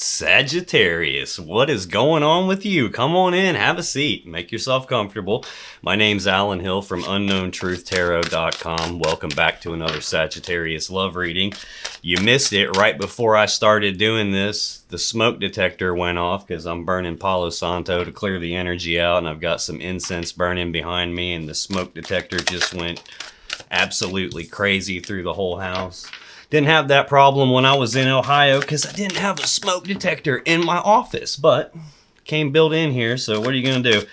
Sagittarius, what is going on with you? Come on in, have a seat, make yourself comfortable. My name's Alan Hill from UnknownTruthTarot.com. Welcome back to another Sagittarius love reading. You missed it right before I started doing this. The smoke detector went off because I'm burning Palo Santo to clear the energy out, and I've got some incense burning behind me, and the smoke detector just went absolutely crazy through the whole house. Didn't have that problem when I was in Ohio because I didn't have a smoke detector in my office, but came built in here, so what are you going to do?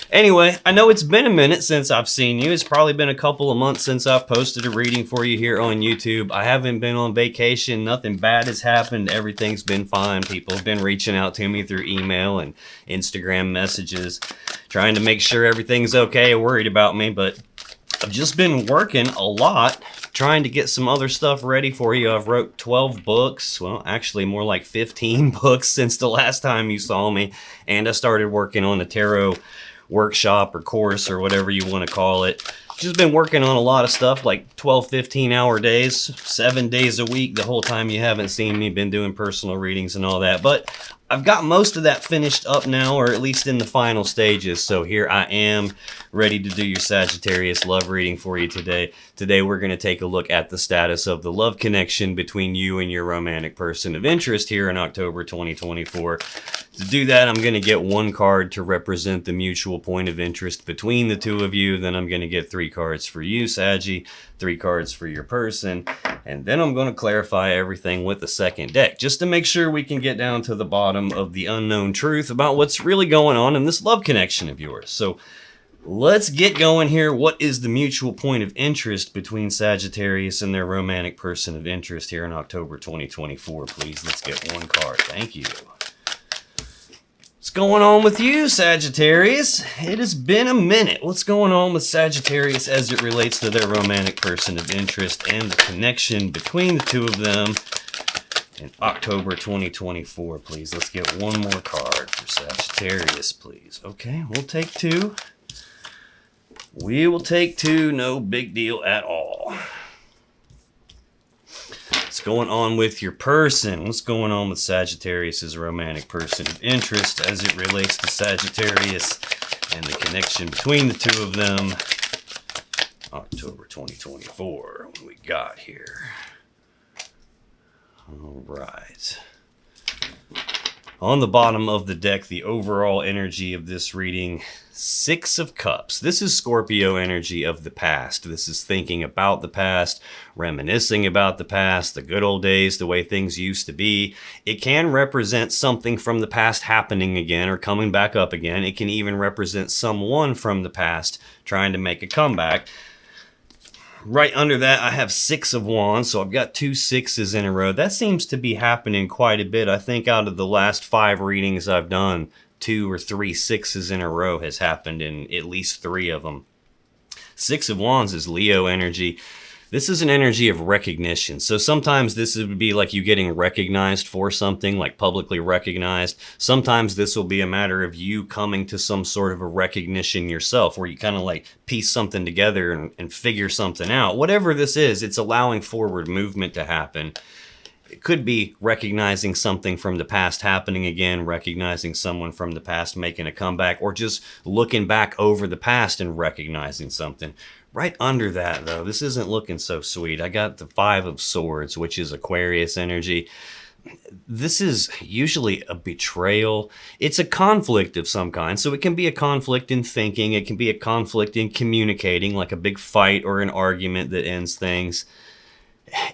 Anyway, I know it's been a minute since I've seen you. It's probably been a couple of months since I've posted a reading for you here on YouTube. I haven't been on vacation. Nothing bad has happened. Everything's been fine. People have been reaching out to me through email and Instagram messages, trying to make sure everything's okay, worried about me, but I've just been working a lot, trying to get some other stuff ready for you. I've wrote 12 books, well, actually more like 15 books since the last time you saw me, and I started working on a tarot workshop or course or whatever you want to call it. Just been working on a lot of stuff, like 12, 15-hour days, 7 days a week, the whole time you haven't seen me, been doing personal readings and all that, but I've got most of that finished up now, or at least in the final stages, so here I am, ready to do your Sagittarius love reading for you today. Today we're going to take a look at the status of the love connection between you and your romantic person of interest here in October 2024. To do that, I'm going to get one card to represent the mutual point of interest between the two of you. Then I'm going to get 3 cards for you, Saggy, 3 cards for your person, and then I'm going to clarify everything with the second deck, just to make sure we can get down to the bottom of the unknown truth about what's really going on in this love connection of yours. So let's get going here. What is the mutual point of interest between Sagittarius and their romantic person of interest here in October 2024? Please, let's get one card. Thank you. What's going on with you, Sagittarius? It has been a minute. What's going on with Sagittarius as it relates to their romantic person of interest and the connection between the two of them in October 2024, please? Let's get one more card for Sagittarius, please. Okay, we'll take 2. We will take 2, no big deal at all. What's going on with your person? What's going on with Sagittarius's romantic person of interest as it relates to Sagittarius and the connection between the two of them? October 2024, what we got here? All right. On the bottom of the deck, the overall energy of this reading, 6 of Cups. This is Scorpio energy of the past. This is thinking about the past, reminiscing about the past, the good old days, the way things used to be. It can represent something from the past happening again or coming back up again. It can even represent someone from the past trying to make a comeback. Right under that, I have 6 of Wands, so I've got 2 6s in a row. That seems to be happening quite a bit. I think out of the last 5 readings I've done, 2 or 3 6s in a row has happened in at least 3 of them. 6 of Wands is Leo energy. This is an energy of recognition. So sometimes this would be like you getting recognized for something, like publicly recognized. Sometimes this will be a matter of you coming to some sort of a recognition yourself, where you kind of like piece something together and figure something out. Whatever this is, it's allowing forward movement to happen. It could be recognizing something from the past happening again, recognizing someone from the past making a comeback, or just looking back over the past and recognizing something. Right under that, though, this isn't looking so sweet. I got the 5 of Swords, which is Aquarius energy. This is usually a betrayal. It's a conflict of some kind. So it can be a conflict in thinking. It can be a conflict in communicating, like a big fight or an argument that ends things.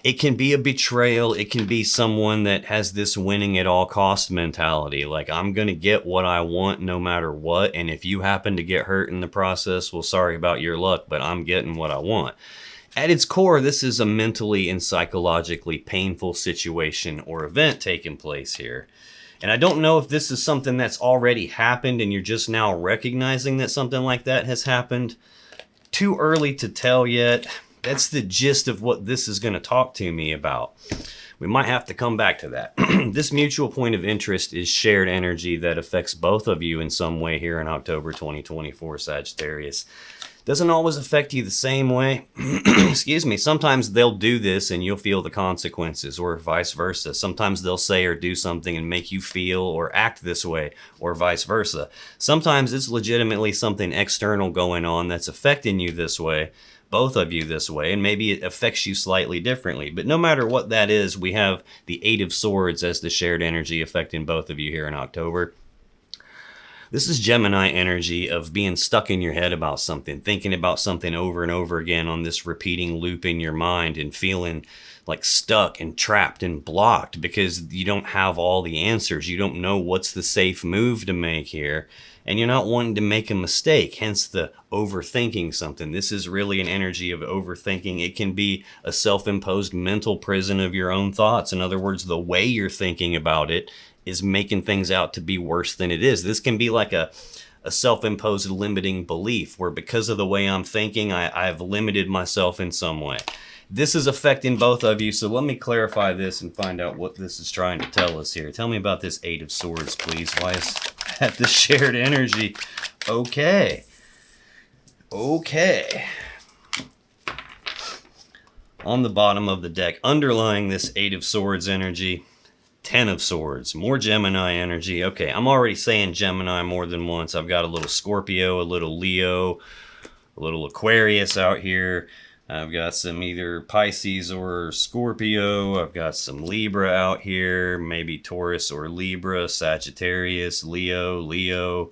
It can be a betrayal. It can be someone that has this winning at all cost mentality. Like, I'm going to get what I want no matter what. And if you happen to get hurt in the process, well, sorry about your luck, but I'm getting what I want. At its core, this is a mentally and psychologically painful situation or event taking place here. And I don't know if this is something that's already happened and you're just now recognizing that something like that has happened. Too early to tell yet. That's the gist of what this is going to talk to me about. We might have to come back to that. This mutual point of interest is shared energy that affects both of you in some way here in October 2024, Sagittarius. Doesn't always affect you the same way. Excuse me. Sometimes they'll do this and you'll feel the consequences, or vice versa. Sometimes they'll say or do something and make you feel or act this way, or vice versa. Sometimes it's legitimately something external going on that's affecting you this way, both of you this way, and maybe it affects you slightly differently. But no matter what that is, we have the Eight of Swords as the shared energy affecting both of you here in October. This is Gemini energy of being stuck in your head about something, thinking about something over and over again on this repeating loop in your mind, and feeling like stuck and trapped and blocked because you don't have all the answers. You don't know what's the safe move to make here, and you're not wanting to make a mistake, hence the overthinking something. This is really an energy of overthinking. It can be a self-imposed mental prison of your own thoughts. In other words, the way you're thinking about it is making things out to be worse than it is. This can be like a self-imposed limiting belief where because of the way I'm thinking, I've limited myself in some way. This is affecting both of you, so let me clarify this and find out what this is trying to tell us here. Tell me about this Eight of Swords, please. Why is that the shared energy? Okay. On the bottom of the deck, underlying this Eight of Swords energy, Ten of Swords, more Gemini energy. Okay, I'm already saying Gemini more than once. I've got a little Scorpio, a little Leo, a little Aquarius out here. I've got some either Pisces or Scorpio. I've got some Libra out here, maybe Taurus or Libra, Sagittarius, Leo,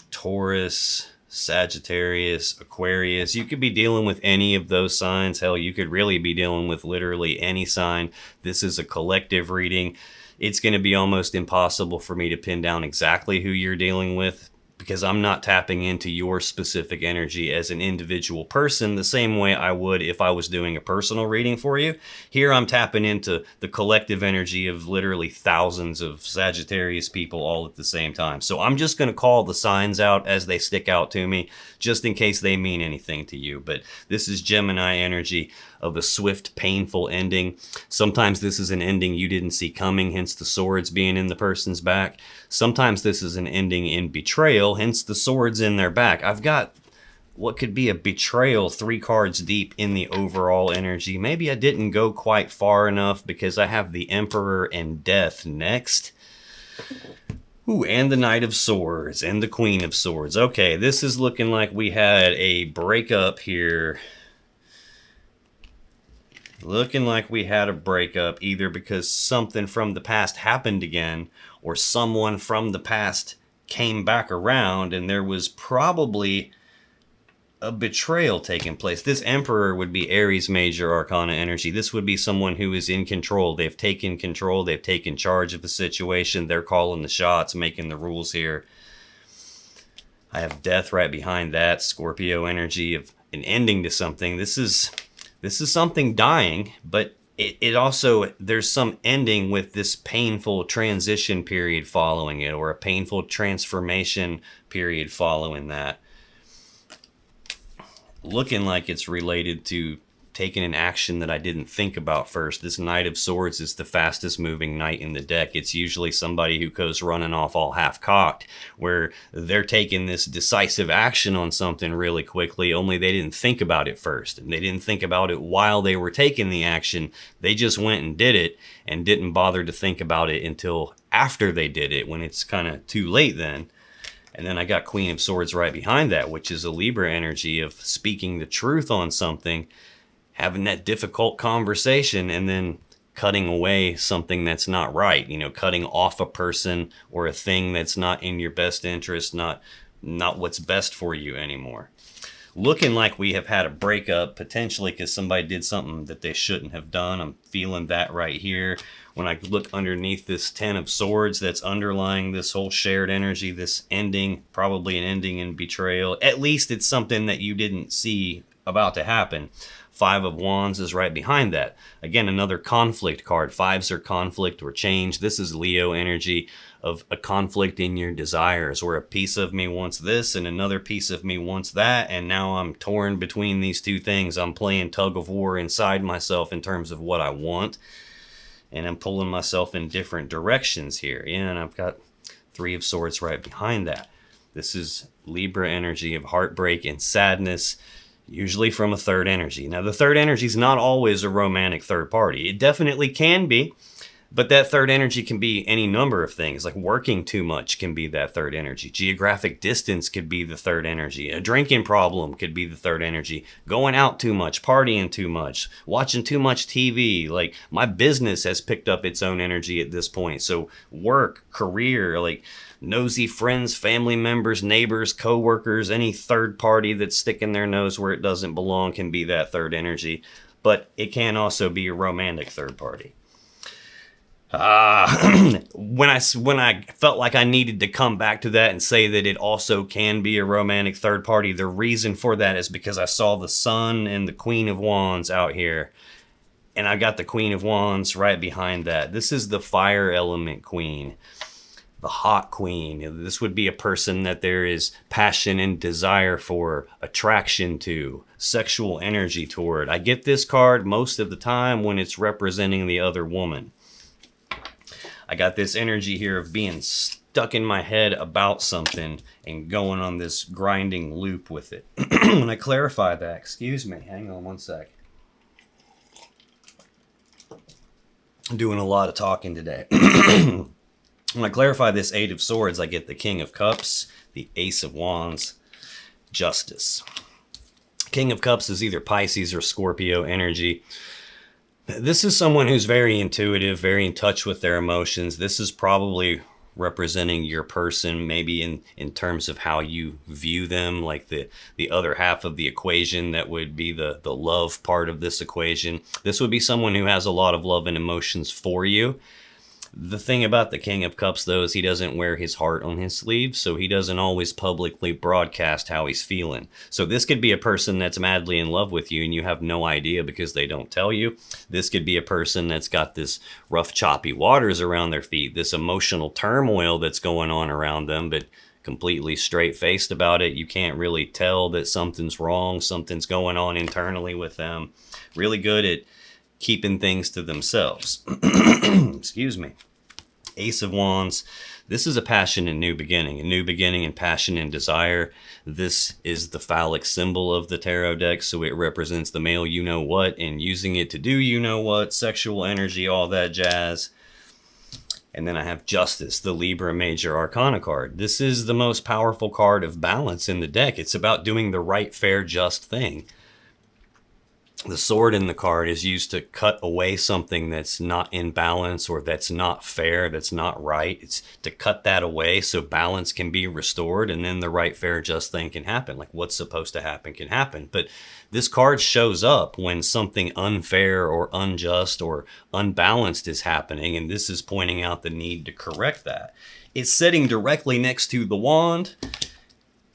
Taurus, Sagittarius, Aquarius. You could be dealing with any of those signs. Hell, you could really be dealing with literally any sign. This is a collective reading. It's going to be almost impossible for me to pin down exactly who you're dealing with, because I'm not tapping into your specific energy as an individual person the same way I would if I was doing a personal reading for you. Here I'm tapping into the collective energy of literally thousands of Sagittarius people all at the same time. So I'm just going to call the signs out as they stick out to me, just in case they mean anything to you. But this is Gemini energy of a swift, painful ending. Sometimes this is an ending you didn't see coming, hence the swords being in the person's back. Sometimes this is an ending in betrayal, hence the swords in their back. I've got what could be a betrayal 3 cards deep in the overall energy. Maybe I didn't go quite far enough because I have the Emperor and Death next. Ooh, and the Knight of Swords and the Queen of Swords. Okay, this is looking like we had a breakup here. Looking like we had a breakup either because something from the past happened again, or someone from the past came back around and there was probably a betrayal taking place. This Emperor would be Aries Major Arcana energy. This would be someone who is in control. They've taken control. They've taken charge of the situation. They're calling the shots, making the rules here. I have Death right behind that. Scorpio energy of an ending to something. This is something dying, but it also, there's some ending with this painful transition period following it, or a painful transformation period following that. Looking like it's related to taking an action that I didn't think about first. This Knight of Swords is the fastest moving knight in the deck. It's usually somebody who goes running off all half-cocked, where they're taking this decisive action on something really quickly, only they didn't think about it first. And they didn't think about it while they were taking the action. They just went and did it and didn't bother to think about it until after they did it, when it's kind of too late then. And then I got Queen of Swords right behind that, which is a Libra energy of speaking the truth on something, having that difficult conversation, and then cutting away something that's not right, cutting off a person or a thing that's not in your best interest, not what's best for you anymore. Looking like we have had a breakup, potentially because somebody did something that they shouldn't have done. I'm feeling that right here. When I look underneath this Ten of Swords that's underlying this whole shared energy, this ending, probably an ending in betrayal. At least it's something that you didn't see about to happen. Five of Wands is right behind that. Again, another conflict card. Fives are conflict or change. This is Leo energy of a conflict in your desires, where a piece of me wants this and another piece of me wants that, and now I'm torn between these two things. I'm playing tug of war inside myself in terms of what I want, and I'm pulling myself in different directions here. Yeah, and I've got Three of Swords right behind that. This is Libra energy of heartbreak and sadness, usually from a third energy. Now, the third energy is not always a romantic third party. It definitely can be, but that third energy can be any number of things. Like working too much can be that third energy. Geographic distance could be the third energy. A drinking problem could be the third energy. Going out too much, partying too much, watching too much TV. Like my business has picked up its own energy at this point. So work, career, like nosy friends, family members, neighbors, co-workers, any third party that's sticking their nose where it doesn't belong can be that third energy. But it can also be a romantic third party. When I felt like I needed to come back to that and say that it also can be a romantic third party, the reason for that is because I saw the Sun and the Queen of Wands out here, and I got the Queen of Wands right behind that. This is the fire element queen, the hot queen. This would be a person that there is passion and desire for, attraction to, sexual energy toward. I get this card most of the time when it's representing the other woman. I got this energy here of being stuck in my head about something and going on this grinding loop with it. When I clarify that, excuse me, hang on one sec. I'm doing a lot of talking today. When I clarify this Eight of Swords, I get the King of Cups, the Ace of Wands, Justice. King of Cups is either Pisces or Scorpio energy. This is someone who's very intuitive, very in touch with their emotions. This is probably representing your person, maybe in terms of how you view them, like the other half of the equation that would be the love part of this equation. This would be someone who has a lot of love and emotions for you. The thing about the King of Cups, though, is he doesn't wear his heart on his sleeve, so he doesn't always publicly broadcast how he's feeling. So this could be a person that's madly in love with you and you have no idea because they don't tell you. This could be a person that's got this rough, choppy waters around their feet, this emotional turmoil that's going on around them, but completely straight-faced about it. You can't really tell that something's wrong, something's going on internally with them. Really good at keeping things to themselves. Excuse me. Ace of Wands. This is a passion and new beginning and passion and desire. This is the phallic symbol of the tarot deck, so it represents the male you-know-what and using it to do you-know-what, sexual energy, all that jazz. And then I have Justice, the Libra Major Arcana card. This is the most powerful card of balance in the deck. It's about doing the right, fair, just thing. The sword in the card is used to cut away something that's not in balance or that's not fair, that's not right. It's to cut that away so balance can be restored and then the right, fair, just thing can happen. Like what's supposed to happen can happen. But this card shows up when something unfair or unjust or unbalanced is happening, and this is pointing out the need to correct that. It's sitting directly next to the wand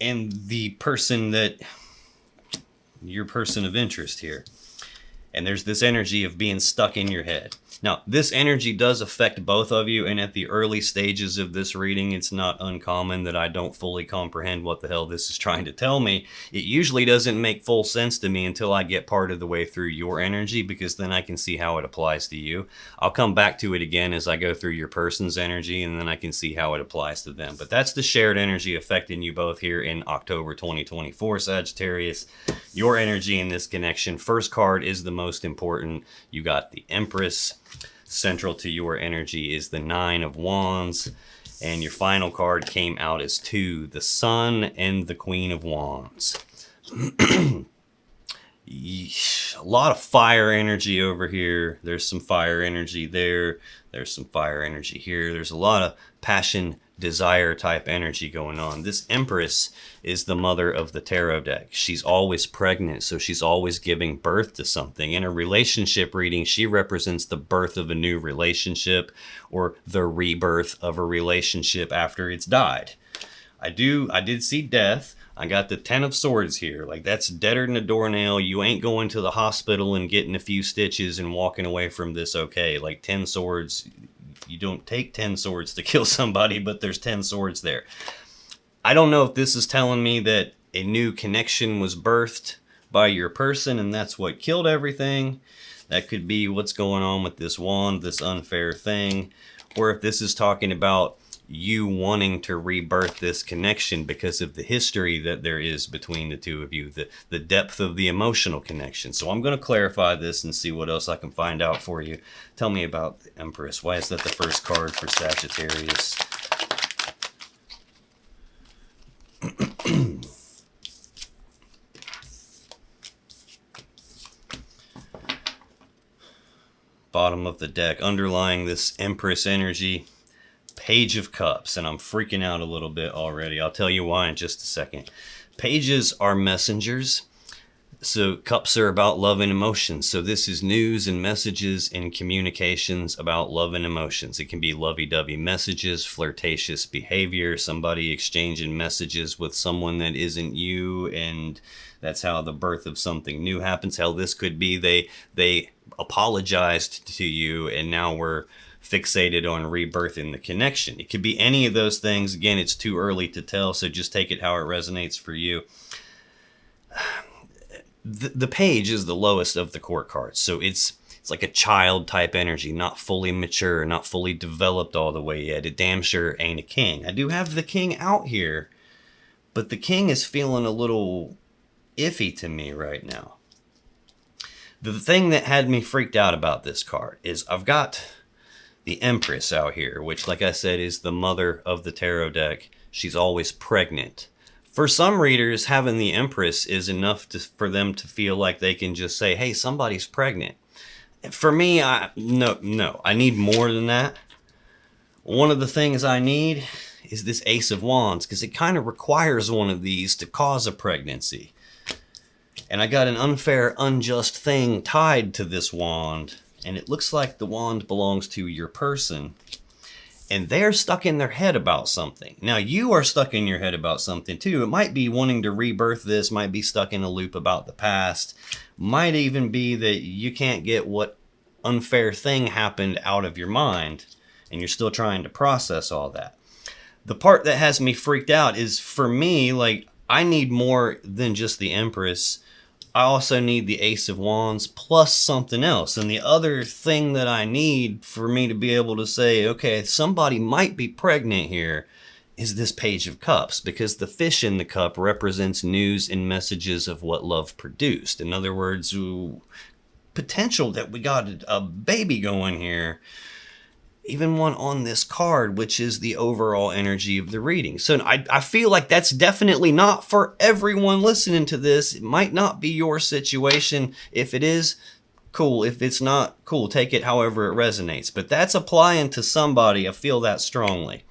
and the person that... your person of interest here. And there's this energy of being stuck in your head. Now, this energy does affect both of you, and at the early stages of this reading, it's not uncommon that I don't fully comprehend what the hell this is trying to tell me. It usually doesn't make full sense to me until I get part of the way through your energy, because then I can see how it applies to you. I'll come back to it again as I go through your person's energy, and then I can see how it applies to them. But that's the shared energy affecting you both here in October 2024, Sagittarius. Your energy in this connection. First card is the most important. You got the Empress. Central to your energy is the Nine of Wands, and your final card came out as 2, the Sun and the Queen of Wands. A lot of fire energy over here. There's some fire energy there. There's some fire energy here. There's a lot of passion, desire type energy going on. This Empress is the mother of the tarot deck. She's always pregnant, so she's always giving birth to something. In a relationship reading, she represents the birth of a new relationship or the rebirth of a relationship after it's died. I did see death. I got the Ten of Swords here. Like, that's deader than a doornail. You ain't going to the hospital and getting a few stitches and walking away from this okay. Like, 10 swords, you don't take 10 swords to kill somebody, but there's 10 swords there. I don't know if this is telling me that a new connection was birthed by your person and that's what killed everything. That could be what's going on with this wand, this unfair thing. Or if this is talking about you wanting to rebirth this connection because of the history that there is between the two of you, the depth of the emotional connection. So I'm going to clarify this and see what else I can find out for you. Tell me about the Empress. Why is that the first card for Sagittarius? Bottom of the deck, underlying this Empress energy, Page of Cups, and I'm freaking out a little bit already. I'll tell you why in just a second. Pages are messengers, so cups are about love and emotions. So this is news and messages and communications about love and emotions. It can be lovey-dovey messages, flirtatious behavior, somebody exchanging messages with someone that isn't you, and that's how the birth of something new happens. Hell, this could be they apologized to you and now we're fixated on rebirthing the connection. It could be any of those things. Again, it's too early to tell, so just take it how it resonates for you. The page is the lowest of the court cards, so it's like a child type energy, not fully mature, not fully developed all the way yet. It damn sure ain't a king. I do have the king out here, but the king is feeling a little iffy to me right now. The thing that had me freaked out about this card is I've got the Empress out here, which, like I said, is the mother of the tarot deck. She's always pregnant. For some readers, having the Empress is enough for them to feel like they can just say, hey, somebody's pregnant. For me, no, I need more than that. One of the things I need is this Ace of Wands, because it kind of requires one of these to cause a pregnancy. And I got an unfair, unjust thing tied to this wand, and it looks like the wand belongs to your person. And they're stuck in their head about something. Now, you are stuck in your head about something too. It might be wanting to rebirth this, might be stuck in a loop about the past. Might even be that you can't get what unfair thing happened out of your mind, and you're still trying to process all that. The part that has me freaked out is, for me, like, I need more than just the Empress. I also need the Ace of Wands plus something else. And the other thing that I need for me to be able to say, okay, somebody might be pregnant here, is this Page of Cups. Because the fish in the cup represents news and messages of what love produced. In other words, potential that we got a baby going here. Even one on this card, which is the overall energy of the reading. So I feel like that's definitely not for everyone listening to this. It might not be your situation. If it is, cool. If it's not, cool. Take it however it resonates. But that's applying to somebody. I feel that strongly.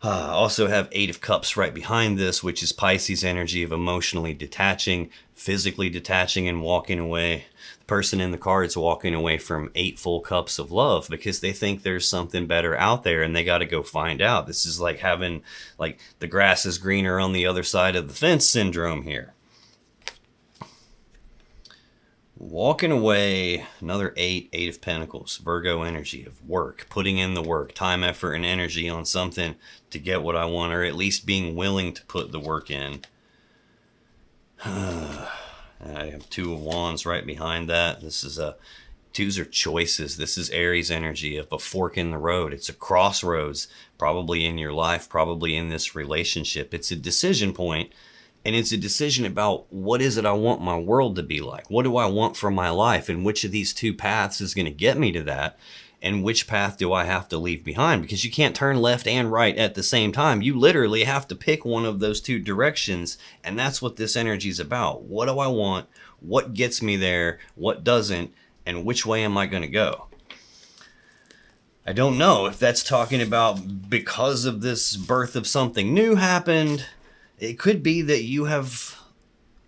I also have Eight of Cups right behind this, which is Pisces energy of emotionally detaching, physically detaching, and walking away. The person in the card's walking away from 8 full cups of love because they think there's something better out there and they got to go find out. This is like having, like, the grass is greener on the other side of the fence syndrome here. Walking away, another 8 of Pentacles, Virgo energy of work, putting in the work, time, effort, and energy on something to get what I want, or at least being willing to put the work in. I have 2 of Wands right behind that. This is twos are choices. This is Aries energy of a fork in the road. It's a crossroads, probably in your life, probably in this relationship. It's a decision point. And it's a decision about what is it I want my world to be like? What do I want for my life? And which of these 2 paths is going to get me to that? And which path do I have to leave behind? Because you can't turn left and right at the same time. You literally have to pick one of those 2 directions. And that's what this energy is about. What do I want? What gets me there? What doesn't? And which way am I going to go? I don't know if that's talking about because of this birth of something new happened. It could be that you have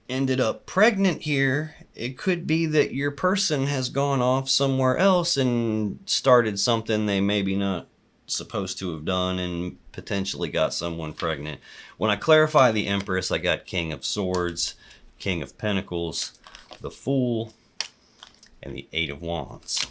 ended up pregnant here. It could be that your person has gone off somewhere else and started something they maybe not supposed to have done and potentially got someone pregnant. When I clarify the Empress, I got King of Swords, King of Pentacles, the Fool, and the 8 of Wands.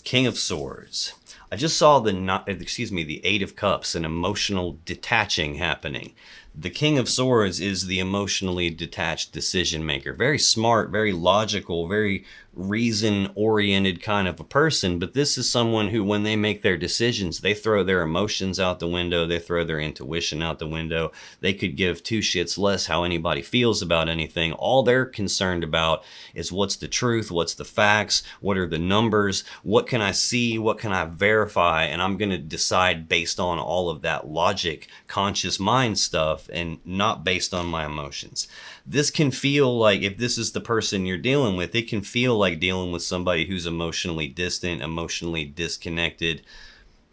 King of Swords. I just saw the 8 of Cups, an emotional detaching happening. The King of Swords is the emotionally detached decision maker. Very smart, very logical, very reason-oriented kind of a person. But this is someone who, when they make their decisions, they throw their emotions out the window. They throw their intuition out the window. They could give two shits less how anybody feels about anything. All they're concerned about is what's the truth, what's the facts, what are the numbers, what can I see, what can I verify, and I'm going to decide based on all of that logic, conscious mind stuff, and not based on my emotions. This can feel like, if this is the person you're dealing with, it can feel like dealing with somebody who's emotionally distant, emotionally disconnected,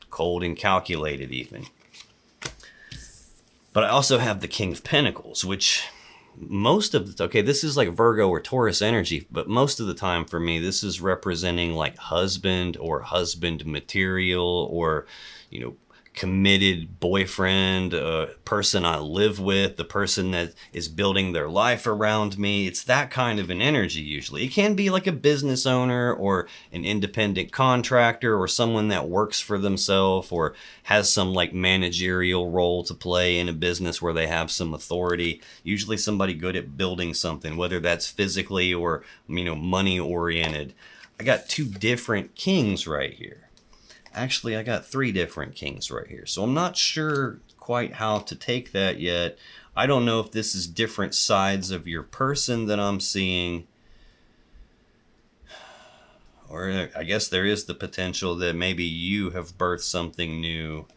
cold and calculated even. But I also have the King of Pentacles, which most of the, okay, this is like Virgo or Taurus energy, but most of the time for me, this is representing like husband or husband material, or, you know, committed boyfriend, person I live with, the person that is building their life around me. It's that kind of an energy usually. It can be like a business owner or an independent contractor or someone that works for themselves or has some like managerial role to play in a business where they have some authority. Usually somebody good at building something, whether that's physically or, you know, money oriented. I got two different kings right here. Actually, I got three different kings right here. So I'm not sure quite how to take that yet. I don't know if this is different sides of your person that I'm seeing. Or I guess there is the potential that maybe you have birthed something new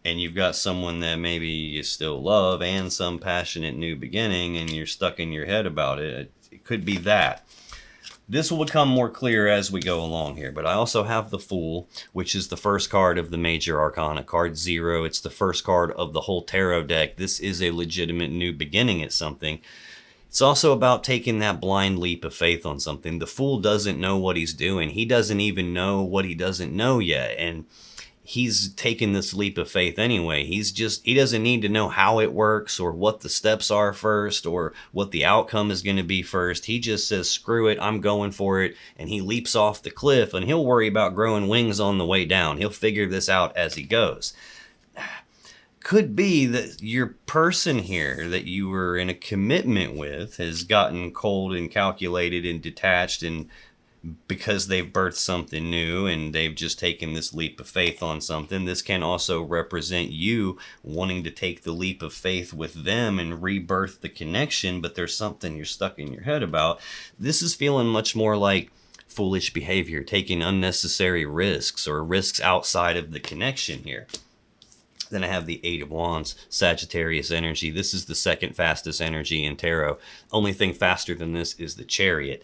and you've got someone that maybe you still love and some passionate new beginning and you're stuck in your head about it. It could be that. This will become more clear as we go along here, but I also have the Fool, which is the first card of the Major Arcana, card 0. It's the first card of the whole tarot deck. This is a legitimate new beginning at something. It's also about taking that blind leap of faith on something. The Fool doesn't know what he's doing. He doesn't even know what he doesn't know yet, and he's taking this leap of faith anyway. He doesn't need to know how it works or what the steps are first or what the outcome is going to be first. He just says, screw it, I'm going for it. And he leaps off the cliff, and he'll worry about growing wings on the way down. He'll figure this out as he goes. Could be that your person here that you were in a commitment with has gotten cold and calculated and detached, and because they've birthed something new and they've just taken this leap of faith on something. This can also represent you wanting to take the leap of faith with them and rebirth the connection, but there's something you're stuck in your head about. This is feeling much more like foolish behavior, taking unnecessary risks or risks outside of the connection here. Then I have the 8 of Wands, Sagittarius energy. This is the second fastest energy in tarot. Only thing faster than this is the Chariot.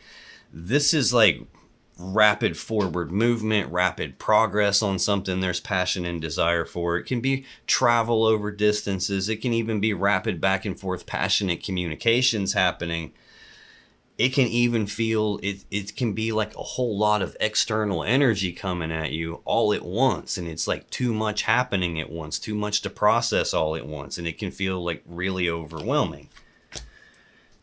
This is like rapid forward movement, rapid progress on something there's passion and desire for. It can be travel over distances. It can even be rapid back and forth passionate communications happening. It can even feel, it can be like a whole lot of external energy coming at you all at once. And it's like too much happening at once, too much to process all at once. And it can feel like really overwhelming.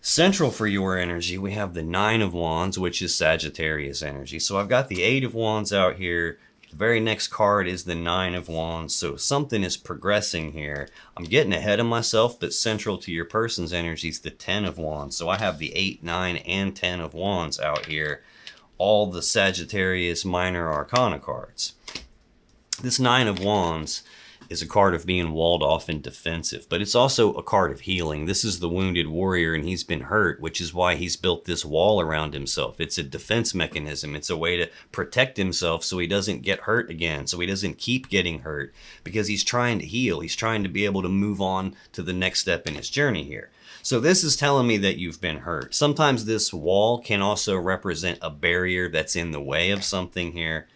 Central for your energy, we have the 9 of Wands, which is Sagittarius energy. So I've got the 8 of Wands out here. The very next card is the 9 of Wands. So something is progressing here. I'm getting ahead of myself, but central to your person's energy is the 10 of Wands. So I have the 8, 9, and 10 of Wands out here. All the Sagittarius minor arcana cards. This 9 of Wands is a card of being walled off and defensive, but it's also a card of healing. This is the wounded warrior, and he's been hurt, which is why he's built this wall around himself. It's a defense mechanism. It's a way to protect himself so he doesn't get hurt again, so he doesn't keep getting hurt, because he's trying to heal. He's trying to be able to move on to the next step in his journey here. So this is telling me that you've been hurt. Sometimes this wall can also represent a barrier that's in the way of something here.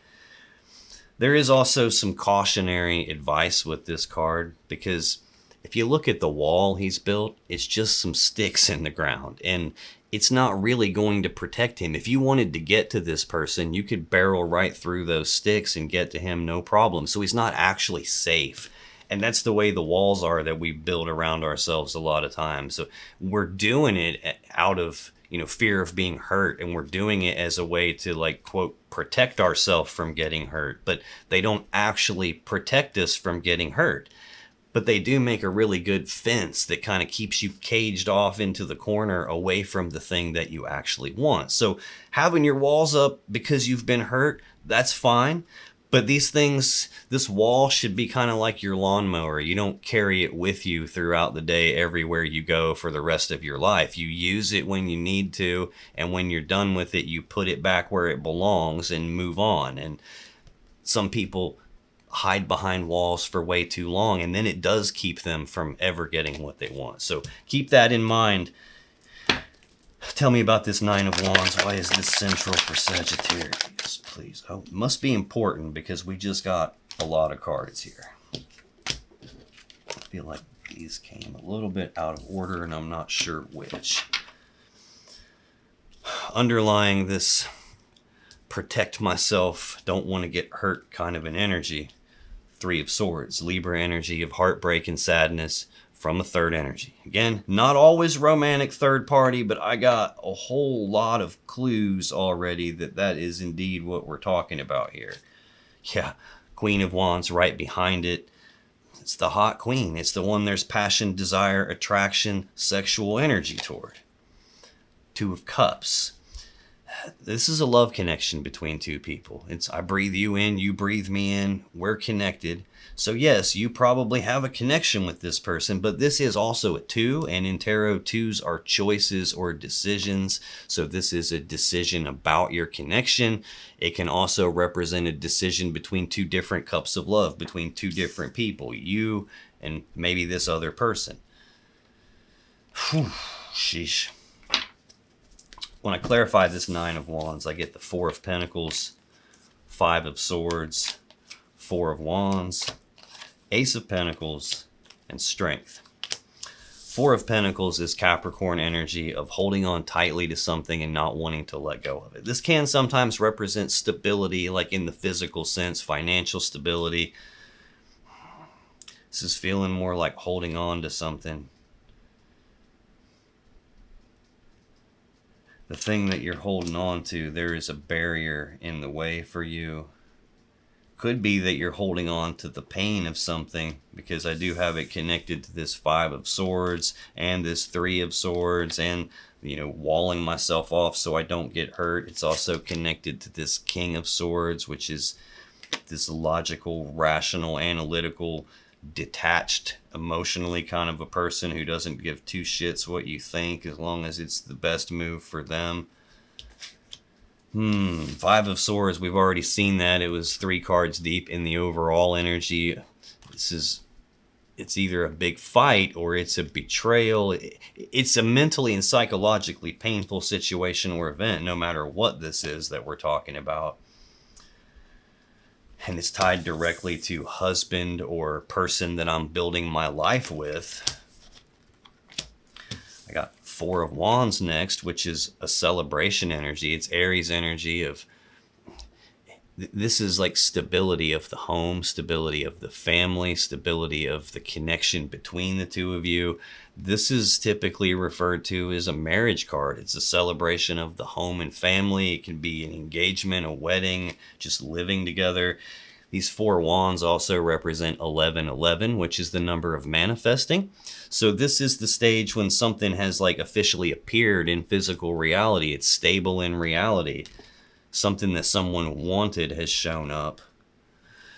There is also some cautionary advice with this card, because if you look at the wall he's built, it's just some sticks in the ground, and it's not really going to protect him. If you wanted to get to this person, you could barrel right through those sticks and get to him no problem. So he's not actually safe. And that's the way the walls are that we build around ourselves a lot of times. So we're doing it out of, fear of being hurt, and we're doing it as a way to, like, quote, protect ourselves from getting hurt, but they don't actually protect us from getting hurt. but they do make a really good fence that kind of keeps you caged off into the corner away from the thing that you actually want. So having your walls up because you've been hurt, that's fine. But these things, this wall should be kind of like your lawnmower. You don't carry it with you throughout the day everywhere you go for the rest of your life. You use it when you need to, and when you're done with it, you put it back where it belongs and move on. And some people hide behind walls for way too long, and then it does keep them from ever getting what they want. So keep that in mind. Tell me about this Nine of Wands. Why is this central for Sagittarius, please? Oh, it must be important because we just got a lot of cards here. I feel like these came a little bit out of order and I'm not sure which. Underlying this protect myself, don't want to get hurt kind of an energy. Three of Swords, Libra energy of heartbreak and sadness from a third energy. Again, not always romantic third party, but I got a whole lot of clues already that is indeed what we're talking about here. Yeah, Queen of Wands right behind it. It's the hot queen. It's the one there's passion, desire, attraction, sexual energy toward. Two of Cups. This is a love connection between two people. It's I breathe you in, you breathe me in, we're connected. So yes, you probably have a connection with this person, but this is also a two, and in tarot, twos are choices or decisions. So this is a decision about your connection. It can also represent a decision between two different cups of love, between two different people, you and maybe this other person. Whew, sheesh. When I clarify this Nine of Wands, I get the Four of Pentacles, Five of Swords, Four of Wands, Ace of Pentacles, and Strength. Four of Pentacles is Capricorn energy of holding on tightly to something and not wanting to let go of it. This can sometimes represent stability, like in the physical sense, financial stability. This is feeling more like holding on to something. The thing that you're holding on to, there is a barrier in the way for you. Could be that you're holding on to the pain of something, because I do have it connected to this Five of Swords and this Three of Swords, and walling myself off so I don't get hurt. It's also connected to this King of Swords, which is this logical, rational, analytical, detached, emotionally kind of a person who doesn't give two shits what you think as long as it's the best move for them. Five of Swords, we've already seen that. It was 3 cards deep in the overall energy. It's either a big fight or it's a betrayal. It's a mentally and psychologically painful situation or event, no matter what this is that we're talking about. And it's tied directly to husband or person that I'm building my life with. I got Four of Wands next, which is a celebration energy. It's Aries energy of, this is like stability of the home, stability of the family, stability of the connection between the two of you. This is typically referred to as a marriage card. It's a celebration of the home and family. It can be an engagement, a wedding, just living together. These 4 wands also represent 1111, which is the number of manifesting. So this is the stage when something has like officially appeared in physical reality. It's stable in reality. Something that someone wanted has shown up.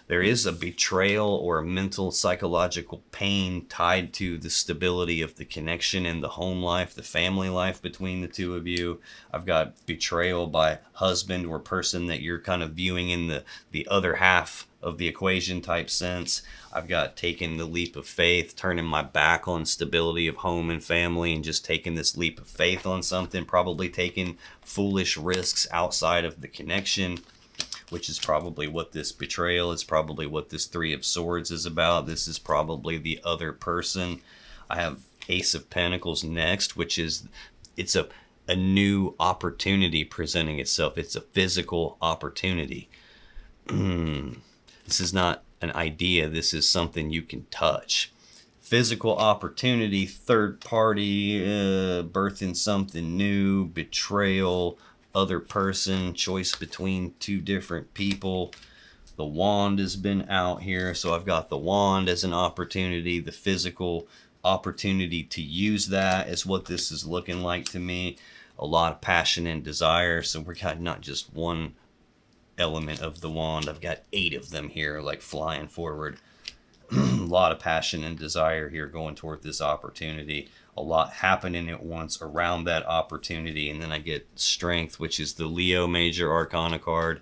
There is a betrayal or a mental psychological pain tied to the stability of the connection in the home life, the family life between the two of you. I've got betrayal by husband or person that you're kind of viewing in the other half of the equation type sense. I've got taking the leap of faith, turning my back on stability of home and family and just taking this leap of faith on something, probably taking foolish risks outside of the connection, which is probably what this betrayal is, probably what this Three of Swords is about. This is probably the other person. I have Ace of Pentacles next, which is, it's a new opportunity presenting itself. It's a physical opportunity. This is not an idea. This is something you can touch. Physical opportunity, third party, birthing something new, betrayal, other person, choice between two different people. The wand has been out here, so I've got the wand as an opportunity. The physical opportunity to use that is what this is looking like to me. A lot of passion and desire. So we got not just one element of the wand, I've got 8 of them here, like flying forward. A lot of passion and desire here going toward this opportunity. A lot happening at once around that opportunity. And then I get strength, which is the Leo Major Arcana card.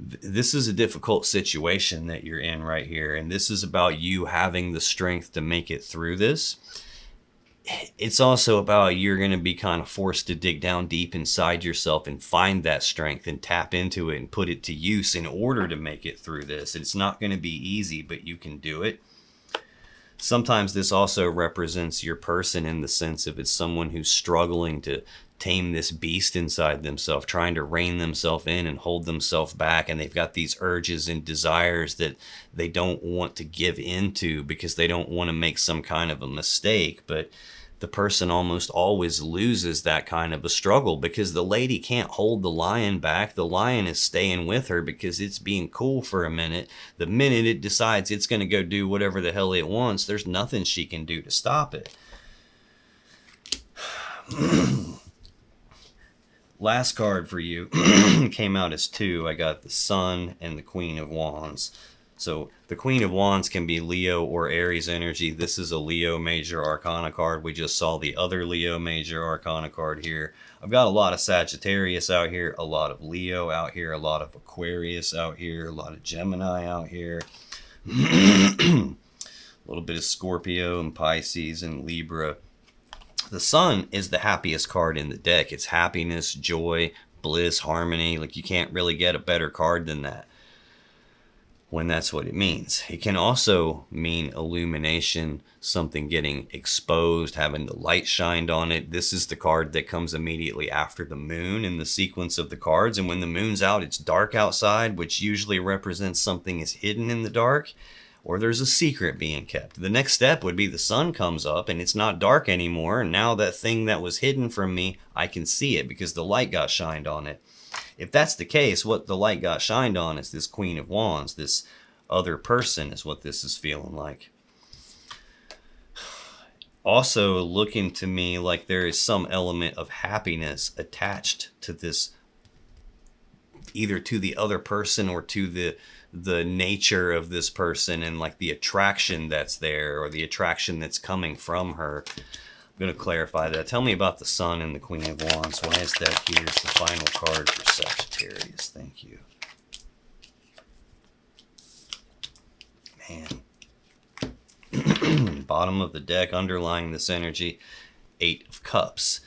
This is a difficult situation that you're in right here, and this is about you having the strength to make it through this. It's also about you're going to be kind of forced to dig down deep inside yourself and find that strength and tap into it and put it to use in order to make it through this. It's not going to be easy, but you can do it. Sometimes this also represents your person in the sense of it's someone who's struggling to tame this beast inside themselves, trying to rein themselves in and hold themselves back, and they've got these urges and desires that they don't want to give into because they don't want to make some kind of a mistake. But the person almost always loses that kind of a struggle because the lady can't hold the lion back. The lion is staying with her because it's being cool for a minute. The minute it decides it's going to go do whatever the hell it wants, there's nothing she can do to stop it. Last card for you came out as 2. I got the Sun and the Queen of Wands. So the Queen of Wands can be Leo or Aries energy. This is a Leo Major Arcana card. We just saw the other Leo Major Arcana card here. I've got a lot of Sagittarius out here, a lot of Leo out here, a lot of Aquarius out here, a lot of Gemini out here. A little bit of Scorpio and Pisces and Libra. The Sun is the happiest card in the deck. It's happiness, joy, bliss, harmony. Like, you can't really get a better card than that when that's what it means. It can also mean illumination, something getting exposed, having the light shined on it. This is the card that comes immediately after the moon in the sequence of the cards. And when the moon's out, it's dark outside, which usually represents something is hidden in the dark, or there's a secret being kept. The next step would be the sun comes up and it's not dark anymore. And now that thing that was hidden from me, I can see it because the light got shined on it. If that's the case, what the light got shined on is this Queen of Wands. This other person is what this is feeling like. Also looking to me like there is some element of happiness attached to this, either to the other person or to the nature of this person, and like the attraction that's there or the attraction that's coming from her. I'm going to clarify that. Tell me about the Sun and the Queen of Wands. Why is that here? It's the final card for Sagittarius. Thank you. Man. Bottom of the deck, underlying this energy, 8 of Cups.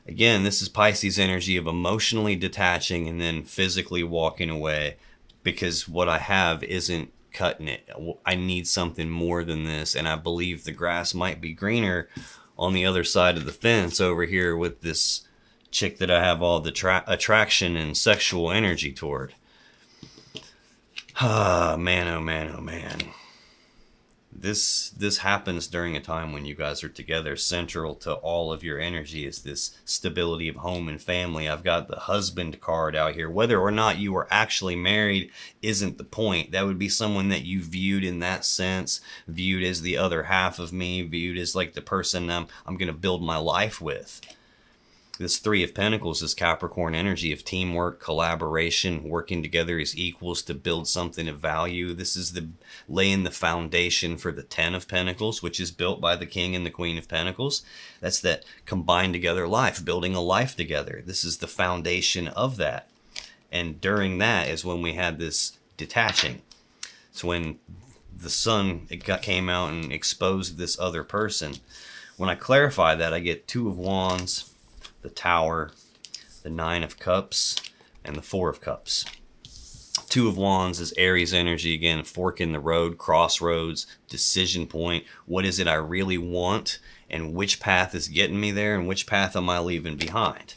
Again, this is Pisces energy of emotionally detaching and then physically walking away because what I have isn't cutting it. I need something more than this, and I believe the grass might be greener on the other side of the fence over here with this chick that I have all the attraction and sexual energy toward. Ah, man, oh man, oh man. This happens during a time when you guys are together. Central to all of your energy is this stability of home and family. I've got the husband card out here. Whether or not you are actually married isn't the point. That would be someone that you viewed in that sense, viewed as the other half of me, viewed as like the person I'm going to build my life with. This 3 of Pentacles is Capricorn energy of teamwork, collaboration, working together as equals to build something of value. This is the laying the foundation for the 10 of Pentacles, which is built by the King and the Queen of Pentacles. That's that combined together life, building a life together. This is the foundation of that. And during that is when we had this detaching. It's when the Sun came out and exposed this other person. When I clarify that, I get 2 of Wands, the Tower, the 9 of Cups, and the 4 of Cups. 2 of Wands is Aries energy, again, fork in the road, crossroads, decision point. What is it I really want, and which path is getting me there, and which path am I leaving behind?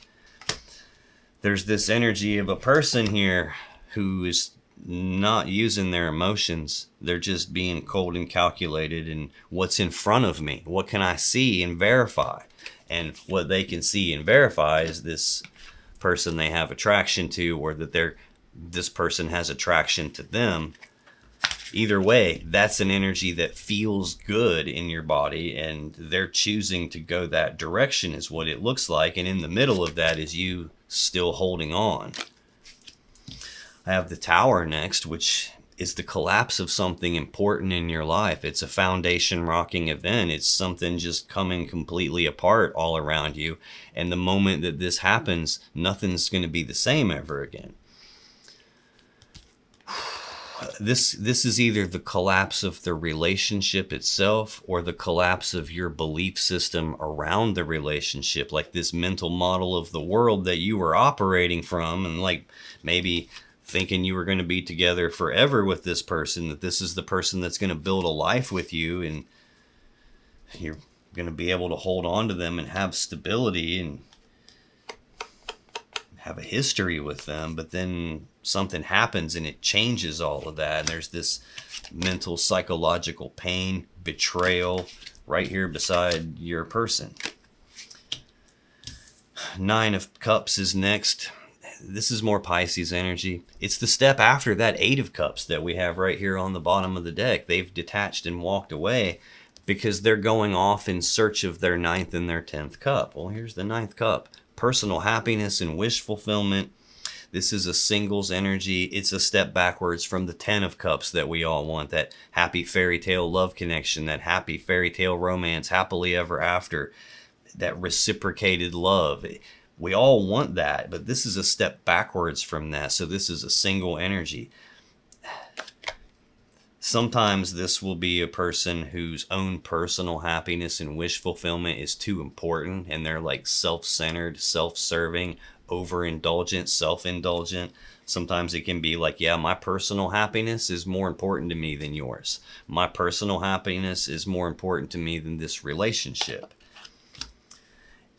There's this energy of a person here who is not using their emotions. They're just being cold and calculated, and what's in front of me? What can I see and verify? And what they can see and verify is this person they have attraction to, or that they're this person has attraction to them. Either way, that's an energy that feels good in your body, and they're choosing to go that direction is what it looks like. And in the middle of that is you still holding on. I have the Tower next, which is the collapse of something important in your life. It's a foundation rocking event. It's something just coming completely apart all around you. And the moment that this happens, nothing's going to be the same ever again. This is either the collapse of the relationship itself or the collapse of your belief system around the relationship, like this mental model of the world that you were operating from, and like maybe thinking you were going to be together forever with this person, that this is the person that's going to build a life with you, and you're going to be able to hold on to them and have stability and have a history with them. But then something happens and it changes all of that, and there's this mental psychological pain, betrayal right here beside your person. 9 of Cups is next. This is more Pisces energy. It's the step after that 8 of Cups that we have right here on the bottom of the deck. They've detached and walked away because they're going off in search of their 9th and their 10th cup. Well, here's the 9th cup. Personal happiness and wish fulfillment. This is a singles energy. It's a step backwards from the 10 of Cups that we all want. That happy fairy tale love connection, that happy fairy tale romance, happily ever after, that reciprocated love. We all want that, but this is a step backwards from that. So this is a single energy. Sometimes this will be a person whose own personal happiness and wish fulfillment is too important, and they're like self-centered, self-serving, overindulgent, self-indulgent. Sometimes it can be like, yeah, my personal happiness is more important to me than yours. My personal happiness is more important to me than this relationship.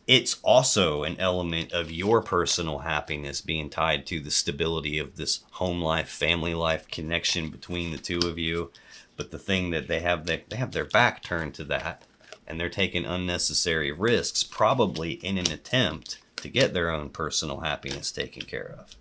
It's also an element of your personal happiness being tied to the stability of this home life, family life connection between the two of you. But the thing that they have their back turned to that, and they're taking unnecessary risks, probably in an attempt to get their own personal happiness taken care of.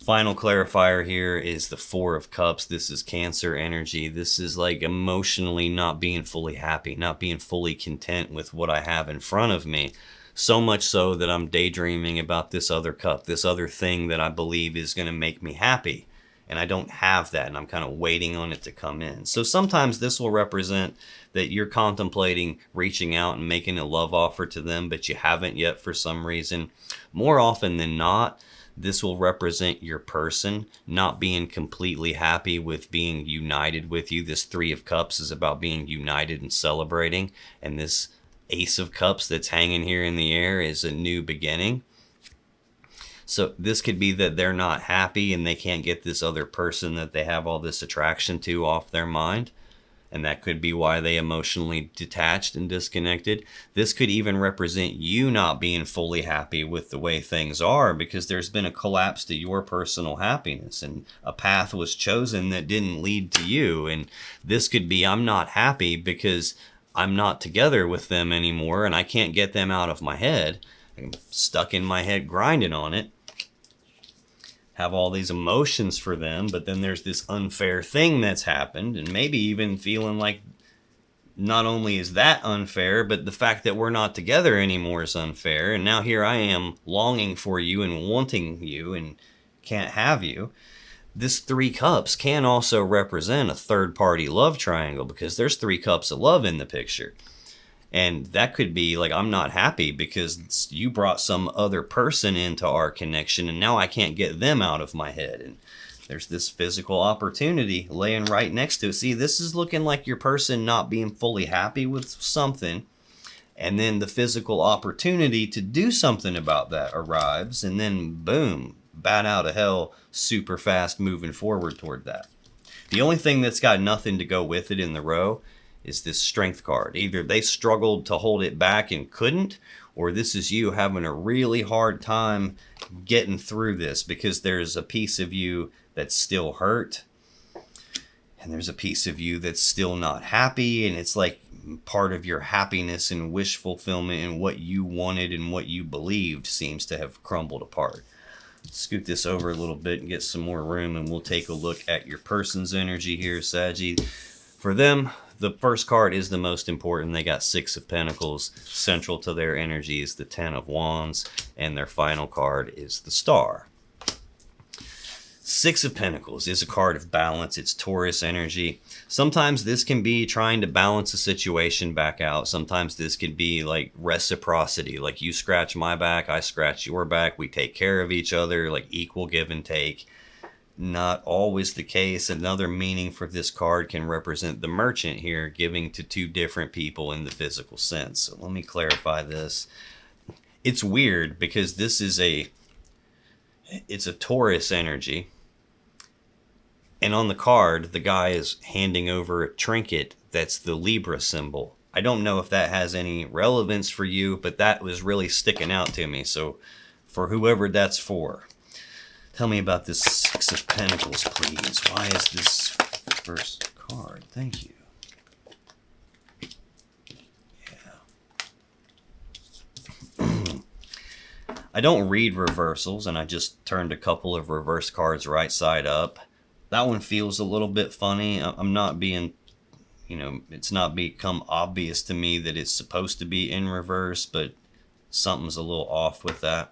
Final clarifier here is the 4 of Cups. This is Cancer energy. This is like emotionally not being fully happy, not being fully content with what I have in front of me. So much so that I'm daydreaming about this other cup, this other thing that I believe is going to make me happy. And I don't have that, and I'm kind of waiting on it to come in. So sometimes this will represent that you're contemplating reaching out and making a love offer to them, but you haven't yet for some reason. More often than not, this will represent your person not being completely happy with being united with you. This 3 of Cups is about being united and celebrating. And this Ace of Cups that's hanging here in the air is a new beginning. So this could be that they're not happy and they can't get this other person that they have all this attraction to off their mind. And that could be why they emotionally detached and disconnected. This could even represent you not being fully happy with the way things are, because there's been a collapse to your personal happiness and a path was chosen that didn't lead to you. And this could be, I'm not happy because I'm not together with them anymore and I can't get them out of my head. I'm stuck in my head grinding on it. Have all these emotions for them, but then there's this unfair thing that's happened, and maybe even feeling like not only is that unfair, but the fact that we're not together anymore is unfair, and now here I am longing for you and wanting you and can't have you. This 3 cups can also represent a third-party love triangle, because there's 3 cups of love in the picture. And that could be like, I'm not happy because you brought some other person into our connection and now I can't get them out of my head. And there's this physical opportunity laying right next to it. See, this is looking like your person not being fully happy with something. And then the physical opportunity to do something about that arrives. And then boom, bat out of hell, super fast moving forward toward that. The only thing that's got nothing to go with it in the row is this Strength card. Either they struggled to hold it back and couldn't, or this is you having a really hard time getting through this because there's a piece of you that's still hurt and there's a piece of you that's still not happy, and it's like part of your happiness and wish fulfillment and what you wanted and what you believed seems to have crumbled apart. Scoot this over a little bit and get some more room, and we'll take a look at your person's energy here, Saggy. For them, the first card is the most important. They got 6 of Pentacles. Central to their energy is the 10 of Wands, and their final card is the Star. 6 of Pentacles is a card of balance. It's Taurus energy. Sometimes this can be trying to balance a situation back out. Sometimes this could be like reciprocity. Like you scratch my back, I scratch your back. We take care of each other, like equal give and take. Not always the case. Another meaning for this card can represent the Merchant here, giving to 2 different people in the physical sense. So let me clarify this. It's weird because this is it's a Taurus energy. And on the card, the guy is handing over a trinket that's the Libra symbol. I don't know if that has any relevance for you, but that was really sticking out to me. So for whoever that's for, tell me about this 6 of Pentacles, please. Why is this first card? Thank you. Yeah. I don't read reversals, and I just turned a couple of reverse cards right side up. That one feels a little bit funny. I'm not being, it's not become obvious to me that it's supposed to be in reverse, but something's a little off with that.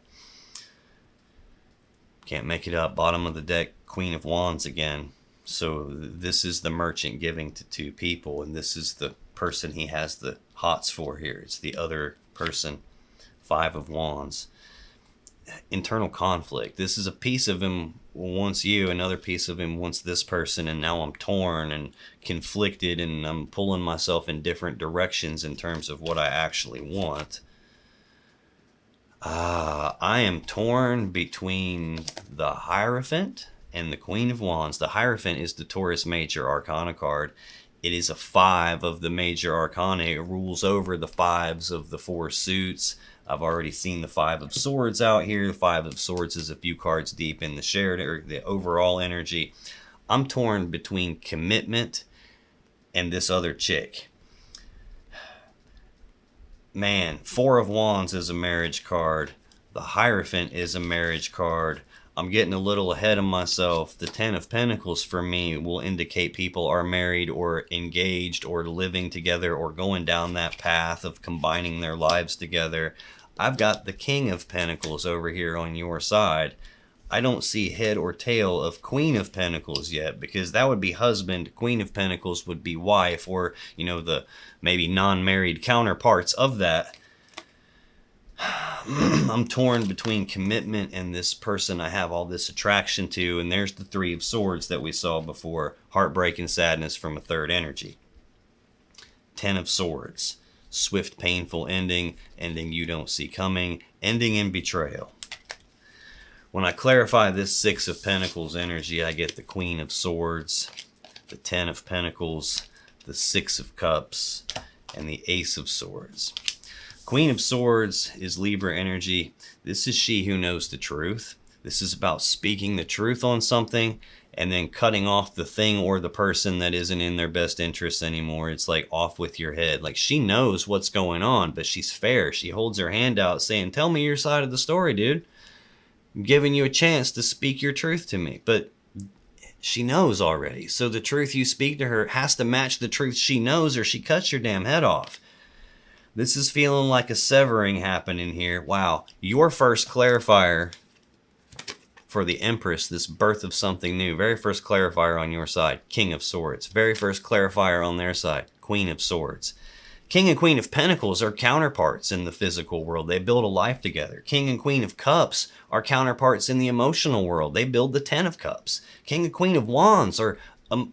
Can't make it up. Bottom of the deck, Queen of Wands again. So this is the Merchant giving to 2 people, and this is the person he has the hots for here. It's the other person, 5 of Wands. Internal conflict. This is a piece of him wants you, another piece of him wants this person, and now I'm torn and conflicted, and I'm pulling myself in different directions in terms of what I actually want. I am torn between the Hierophant and the Queen of Wands. The Hierophant is the Taurus Major Arcana card. It is a 5 of the Major Arcana. It rules over the 5s of the 4 suits. I've already seen the 5 of Swords out here. The 5 of Swords is a few cards deep in the shared or the overall energy. I'm torn between commitment and this other chick. Man, 4 of Wands is a marriage card. The Hierophant is a marriage card. I'm getting a little ahead of myself. The 10 of Pentacles for me will indicate people are married or engaged or living together or going down that path of combining their lives together. I've got the King of Pentacles over here on your side. I don't see head or tail of Queen of Pentacles yet, because that would be husband. Queen of Pentacles would be wife, or, the maybe non-married counterparts of that. I'm torn between commitment and this person I have all this attraction to, and there's the 3 of Swords that we saw before. Heartbreak and sadness from a third energy. 10 of Swords. Swift, painful ending you don't see coming, ending in betrayal. When I clarify this 6 of Pentacles energy, I get the Queen of Swords, the 10 of Pentacles, the 6 of Cups, and the Ace of Swords. Queen of Swords is Libra energy. This is she who knows the truth. This is about speaking the truth on something and then cutting off the thing or the person that isn't in their best interest anymore. It's like off with your head. Like, she knows what's going on, but she's fair. She holds her hand out saying, tell me your side of the story, dude. I'm giving you a chance to speak your truth to me. But she knows already. So the truth you speak to her has to match the truth she knows, or she cuts your damn head off. This is feeling like a severing happening here. Wow. Your first clarifier for the Empress, this birth of something new. Very first clarifier on your side, King of Swords. Very first clarifier on their side, Queen of Swords. King and Queen of Pentacles are counterparts in the physical world. They build a life together. King and Queen of Cups are counterparts in the emotional world. They build the 10 of Cups. King and Queen of Wands are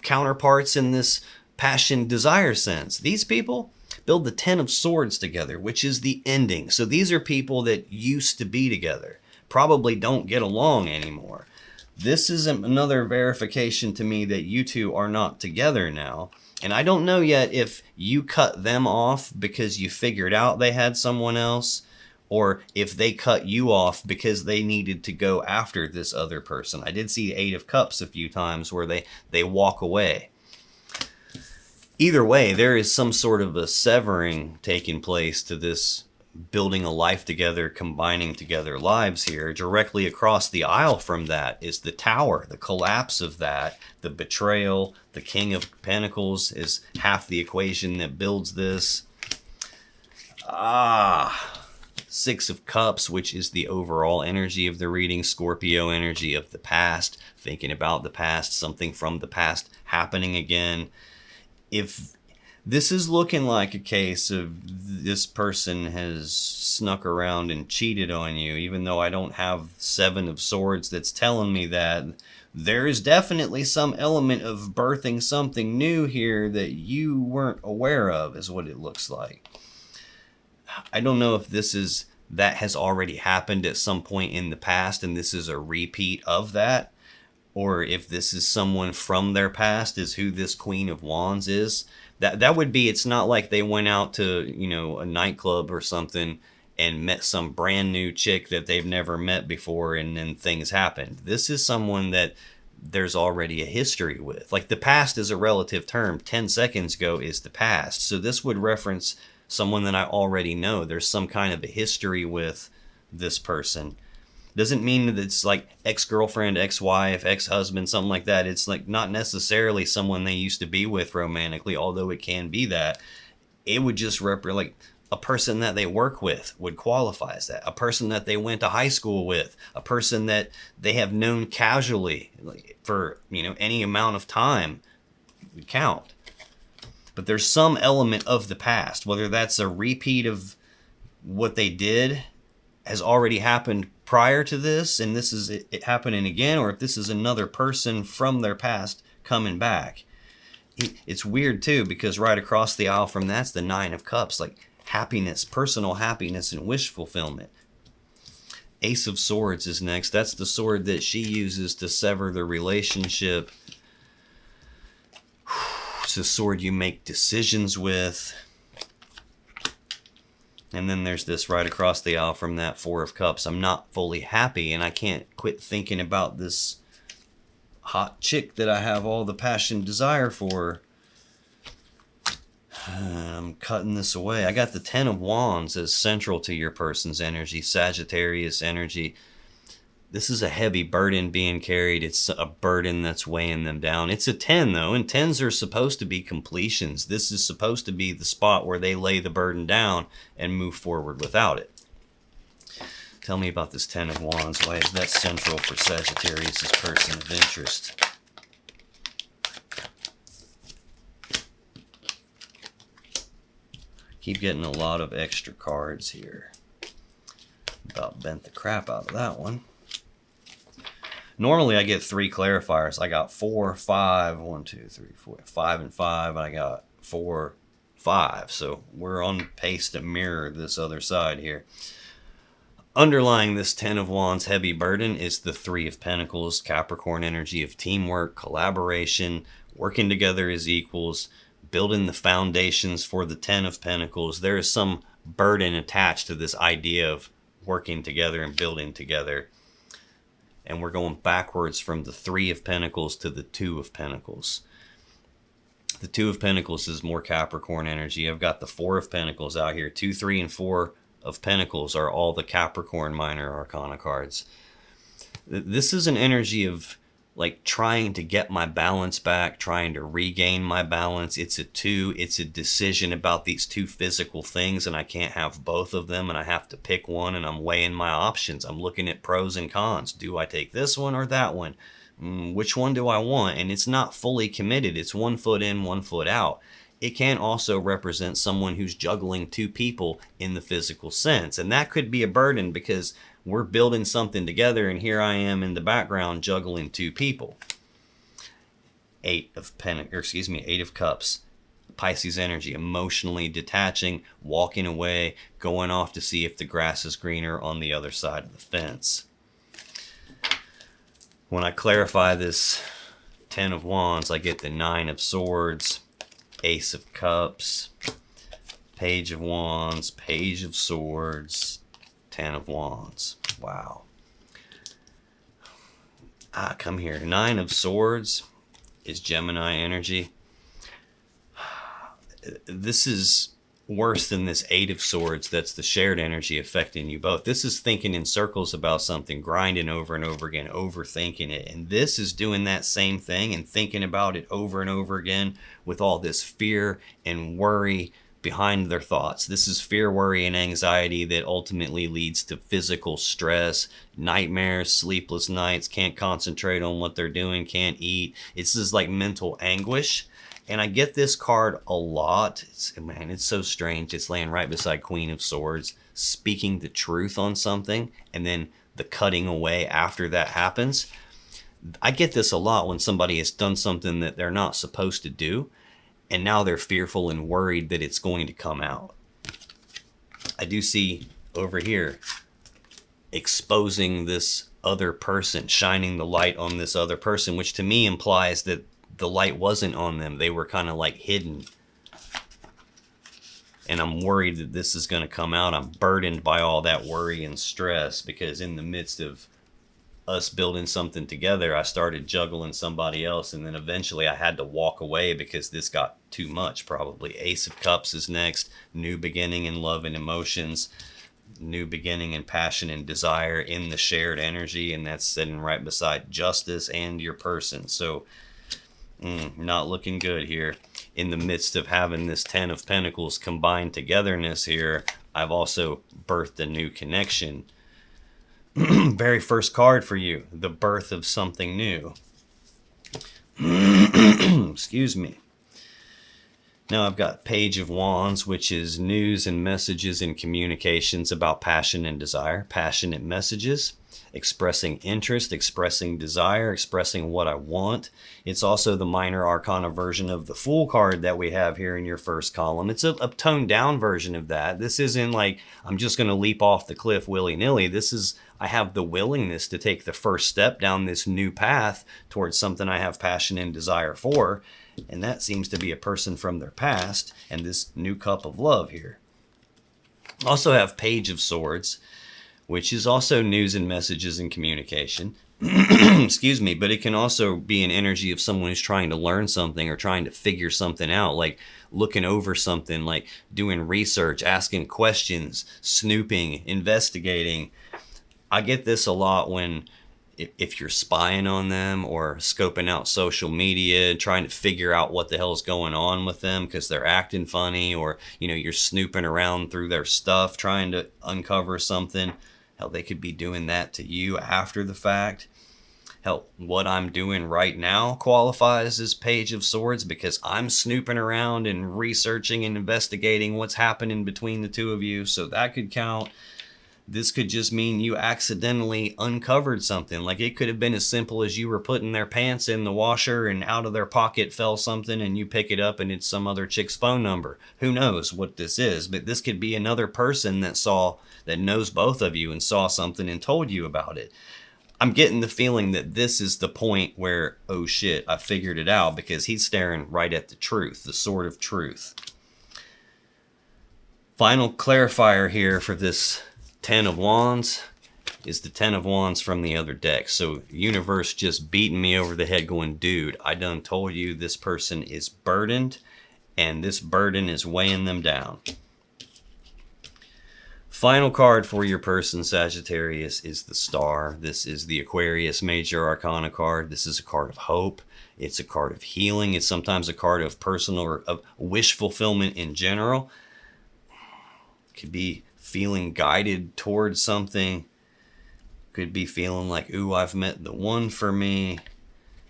counterparts in this passion desire sense. These people build the 10 of Swords together, which is the ending. So these are people that used to be together, probably don't get along anymore. This is another verification to me that you two are not together now. And I don't know yet if you cut them off because you figured out they had someone else, or if they cut you off because they needed to go after this other person. I did see 8 of Cups a few times where they walk away. Either way, there is some sort of a severing taking place to this building a life together, combining together lives here. Directly across the aisle from that is the Tower, the collapse of that, the betrayal. The King of Pentacles is half the equation that builds this. Six of Cups, which is the overall energy of the reading. Scorpio energy of the past, thinking about the past, something from the past happening again. If this is looking like a case of this person has snuck around and cheated on you, even though I don't have Seven of Swords that's telling me that, there is definitely some element of birthing something new here that you weren't aware of, is what it looks like. I don't know if that has already happened at some point in the past and this is a repeat of that, or if this is someone from their past, is who this Queen of Wands is. That would be, it's not like they went out to, a nightclub or something and met some brand new chick that they've never met before and then things happened. This is someone that there's already a history with. Like, the past is a relative term. 10 seconds ago is the past. So this would reference someone that I already know. There's some kind of a history with this person. Doesn't mean that it's like ex-girlfriend, ex-wife, ex-husband, something like that. It's like not necessarily someone they used to be with romantically, although it can be that. It would just represent, like, a person that they work with would qualify as that. A person that they went to high school with. A person that they have known casually, like, for, any amount of time would count. But there's some element of the past, whether that's a repeat of what they did has already happened prior to this, and this is it happening again, or if this is another person from their past coming back. It's weird too, because right across the aisle from that's the Nine of Cups, like happiness, personal happiness and wish fulfillment. Ace of Swords is next. That's the sword that she uses to sever the relationship. It's a sword you make decisions with. And then there's this right across the aisle from that, Four of Cups. I'm not fully happy, and I can't quit thinking about this hot chick that I have all the passion and desire for. I'm cutting this away. I got the Ten of Wands as central to your person's energy, Sagittarius energy. This is a heavy burden being carried. It's a burden that's weighing them down. It's a 10 though, and 10s are supposed to be completions. This is supposed to be the spot where they lay the burden down and move forward without it. Tell me about this Ten of Wands. Why is that central for Sagittarius' person of interest? Keep getting a lot of extra cards here. About bent the crap out of that one. Normally I get 3 clarifiers. I got 4, 5, 1, 2, 3, 4, 5 and 5. And I got 4, 5. So we're on pace to mirror this other side here. Underlying this Ten of Wands heavy burden is the Three of Pentacles, Capricorn energy of teamwork, collaboration, working together as equals, building the foundations for the Ten of Pentacles. There is some burden attached to this idea of working together and building together. And we're going backwards from the Three of Pentacles to the Two of Pentacles. The Two of Pentacles is more Capricorn energy. I've got the Four of Pentacles out here. 2, 3, and 4 of Pentacles are all the Capricorn minor arcana cards. This is an energy of like trying to get my balance back, trying to regain my balance. It's a 2. It's a decision about these 2 physical things, and I can't have both of them, and I have to pick one, and I'm weighing my options. I'm looking at pros and cons. Do I take this one or that one? Which one do I want? And it's not fully committed. It's 1 foot in, 1 foot out. It can also represent someone who's juggling 2 people in the physical sense, and that could be a burden because we're building something together, and here I am in the background juggling 2 people. Eight of Cups. Pisces energy, emotionally detaching, walking away, going off to see if the grass is greener on the other side of the fence. When I clarify this Ten of Wands, I get the Nine of Swords, Ace of Cups, Page of Wands, Page of Swords, Ten of Wands. Wow. Come here. Nine of Swords is Gemini energy. This is worse than this Eight of Swords that's the shared energy affecting you both. This is thinking in circles about something, grinding over and over again, overthinking it. And this is doing that same thing and thinking about it over and over again with all this fear and worry behind their thoughts. This is fear, worry, and anxiety that ultimately leads to physical stress, nightmares, sleepless nights, can't concentrate on what they're doing, can't eat. This is like mental anguish. And I get this card a lot. It's so strange. It's laying right beside Queen of Swords, speaking the truth on something, and then the cutting away after that happens. I get this a lot when somebody has done something that they're not supposed to do, and now they're fearful and worried that it's going to come out. I do see over here exposing this other person, shining the light on this other person, which to me implies that the light wasn't on them. They were kind of like hidden. And I'm worried that this is going to come out. I'm burdened by all that worry and stress because in the midst of us building something together, I started juggling somebody else. And then eventually I had to walk away because this got too much probably. Ace of Cups is next. New beginning in love and emotions. New beginning in passion and desire in the shared energy. And that's sitting right beside justice and your person. So not looking good here. In the midst of having this Ten of Pentacles combined togetherness here, I've also birthed a new connection. Very first card for you, the birth of something new. Excuse me. Now I've got Page of Wands, which is news and messages and communications about passion and desire. Passionate messages, expressing interest, expressing desire, expressing what I want. It's also the minor arcana version of the Fool card that we have here in your first column. It's a toned down version of that. This isn't like I'm just going to leap off the cliff willy-nilly. This is, I have the willingness to take the first step down this new path towards something I have passion and desire for. And that seems to be a person from their past and this new cup of love here. Also have Page of Swords, which is also news and messages and communication. Excuse me, but it can also be an energy of someone who's trying to learn something or trying to figure something out, like looking over something, like doing research, asking questions, snooping, investigating. I get this a lot when if you're spying on them or scoping out social media, trying to figure out what the hell's going on with them because they're acting funny, or you're snooping around through their stuff trying to uncover something. Hell, they could be doing that to you after the fact. Hell, what I'm doing right now qualifies as Page of Swords because I'm snooping around and researching and investigating what's happening between the two of you, so that could count. This could just mean you accidentally uncovered something. Like it could have been as simple as you were putting their pants in the washer and out of their pocket fell something and you pick it up and it's some other chick's phone number. Who knows what this is? But this could be another person that knows both of you and saw something and told you about it. I'm getting the feeling that this is the point where, oh shit, I figured it out, because he's staring right at the truth, the sword of truth. Final clarifier here for this Ten of Wands is the Ten of Wands from the other deck. So universe just beating me over the head going, dude, I done told you this person is burdened and this burden is weighing them down. Final card for your person, Sagittarius, is the Star. This is the Aquarius Major Arcana card. This is a card of hope. It's a card of healing. It's sometimes a card of personal or of wish fulfillment in general. It could be feeling guided towards something. Could be feeling like, ooh, I've met the one for me.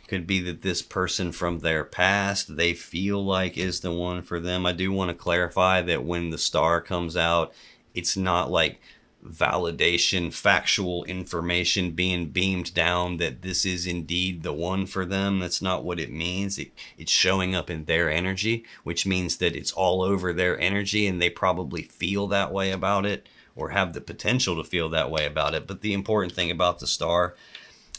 Could be that this person from their past, they feel like is the one for them. I do want to clarify that when the Star comes out, it's not like validation, factual information being beamed down that this is indeed the one for them. That's not what it means. It's showing up in their energy, which means that it's all over their energy and they probably feel that way about it or have the potential to feel that way about it. But the important thing about the Star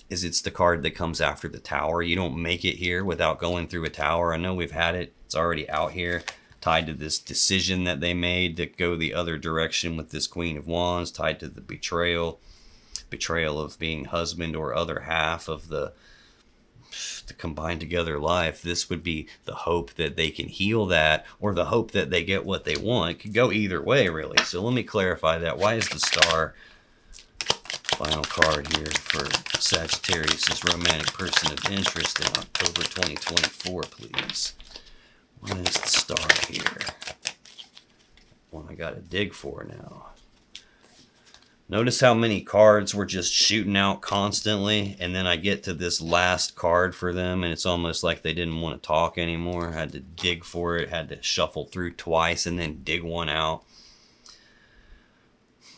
is it's the card that comes after the Tower. You don't make it here without going through a Tower. I know we've had it. It's already out here, tied to this decision that they made to go the other direction with this Queen of Wands, tied to the betrayal of being husband or other half of the to combine together life. This would be the hope that they can heal that, or the hope that they get what they want. It could go either way, really. So let me clarify that. Why is the Star final card here for Sagittarius' romantic person of interest in October 2024, please? Why is the Star here? One I gotta dig for now. Notice how many cards were just shooting out constantly, and then I get to this last card for them, and it's almost like they didn't want to talk anymore. I had to dig for it, had to shuffle through twice, and then dig one out.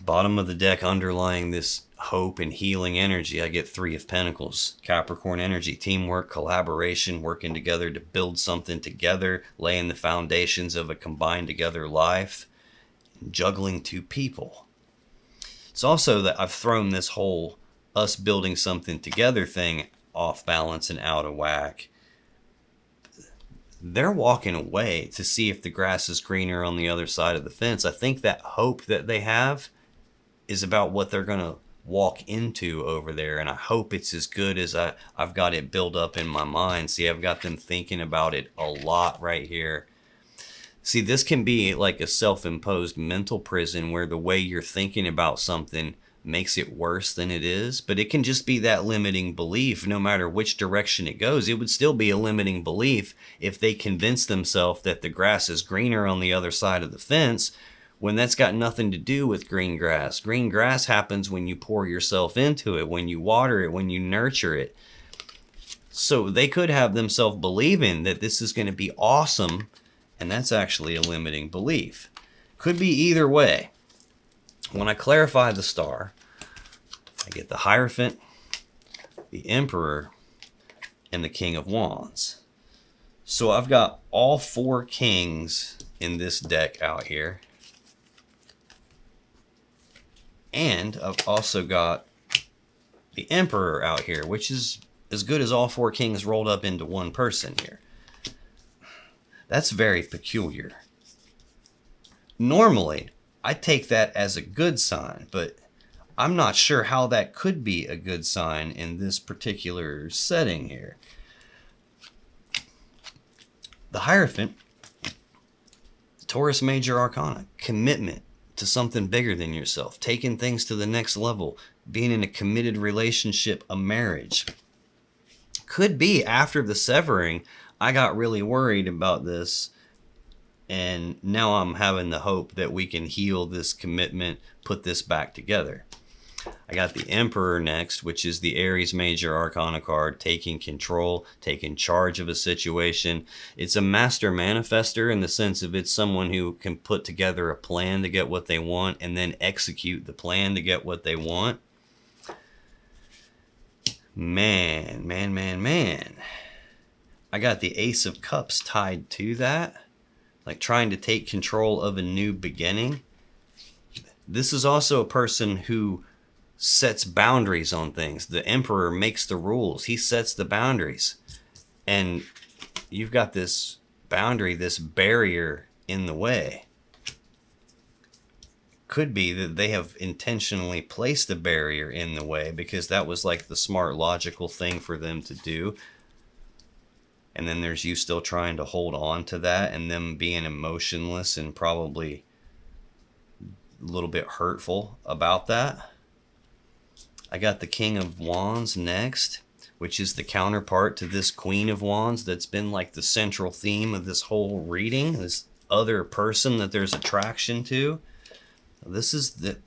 Bottom of the deck underlying this hope and healing energy, I get 3 of Pentacles. Capricorn energy, teamwork, collaboration, working together to build something together, laying the foundations of a combined together life, and juggling 2 people. It's also that I've thrown this whole us building something together thing off balance and out of whack. They're walking away to see if the grass is greener on the other side of the fence. I think that hope that they have is about what they're going to walk into over there. And I hope it's as good as I've got it built up in my mind. See, I've got them thinking about it a lot right here. See, this can be like a self-imposed mental prison where the way you're thinking about something makes it worse than it is. But it can just be that limiting belief. No matter which direction it goes, it would still be a limiting belief if they convince themselves that the grass is greener on the other side of the fence, when that's got nothing to do with green grass. Green grass happens when you pour yourself into it, when you water it, when you nurture it. So they could have themselves believing that this is going to be awesome, and that's actually a limiting belief. Could be either way. When I clarify the Star, I get the Hierophant, the Emperor, and the King of Wands. So I've got all 4 kings in this deck out here. And I've also got the Emperor out here, which is as good as all 4 kings rolled up into one person here. That's very peculiar. Normally, I take that as a good sign, but I'm not sure how that could be a good sign in this particular setting here. The Hierophant, Taurus Major Arcana, commitment to something bigger than yourself, taking things to the next level, being in a committed relationship, a marriage. Could be after the severing, I got really worried about this, and now I'm having the hope that we can heal this commitment, put this back together. I got the Emperor next, which is the Aries Major Arcana card, taking control, taking charge of a situation. It's a master manifester in the sense of it's someone who can put together a plan to get what they want and then execute the plan to get what they want. Man. I got the Ace of Cups tied to that, like trying to take control of a new beginning. This is also a person who sets boundaries on things. The Emperor makes the rules. He sets the boundaries. And you've got this boundary, this barrier in the way. Could be that they have intentionally placed a barrier in the way because that was like the smart, logical thing for them to do. And then there's you still trying to hold on to that and them being emotionless and probably a little bit hurtful about that. I got the King of Wands next, which is the counterpart to this Queen of Wands that's been like the central theme of this whole reading, this other person that there's attraction to. This is the